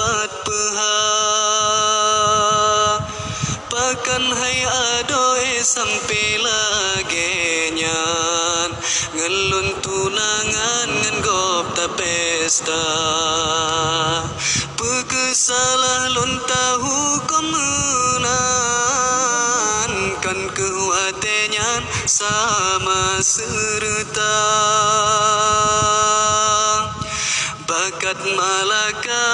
dapat peha pakan hai adoe sampai lagi nyan ngelun tunangan ngan gop ta pesta pekesalah lon tahu kemenan kan kewatenyan sama serta bakat malaka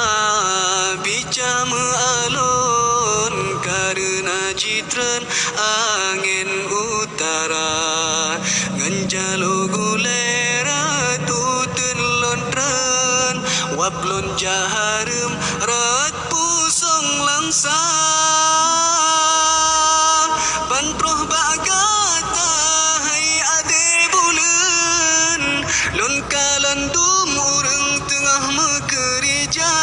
bica mealun karena jitran angin utara nganjalo gulera tutun lontran waplon jaharum rat pusong langsa banproh bagata hai ade bulan lon kalandum urang tengah mekerja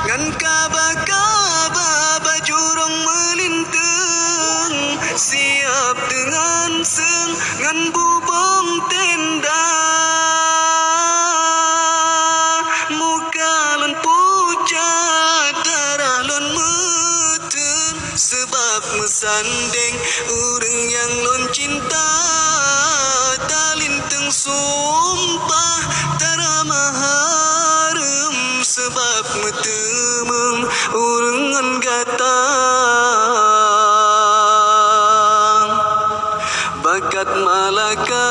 ngan kaba-kaba bajurong melintang siap dengan seng ngan bubong tenda muka lon pucat darah lon meten sebab mesandeng urang yang lon cinta talinteng sumpah tara maharem sebab metemeng urengan gatang bakat malaka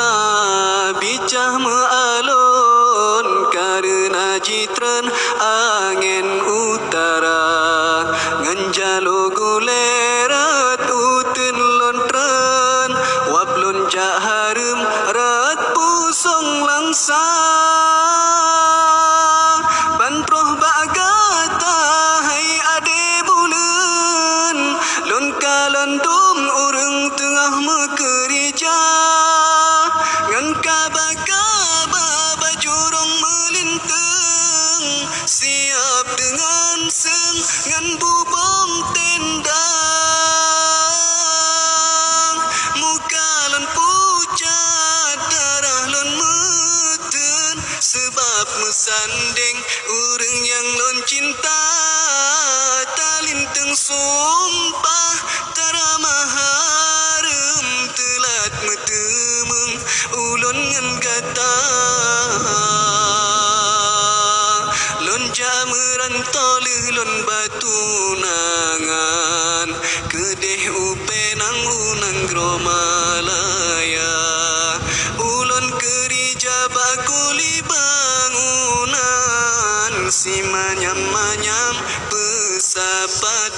bicah mealun karena jitran angin utara nganjalo gulerat utun lontran waplon jaharum rat pusong langsa banproh bagata hai ade bulan lon kalandum urang tengah mekerja ngan kaba-kaba bajurong melintang siap dengan seng ngan bubong tenda muka lon pucat darah lon meten sebab mesandeng urang yang lon cinta talinteng sumpah tara maharem telat metemeng ulon ngan gata lon jameran toleh lon batu nangan kedeh upenang unang gromalaya ulon kerja bakuli bangunan si manyam-manyam pesapat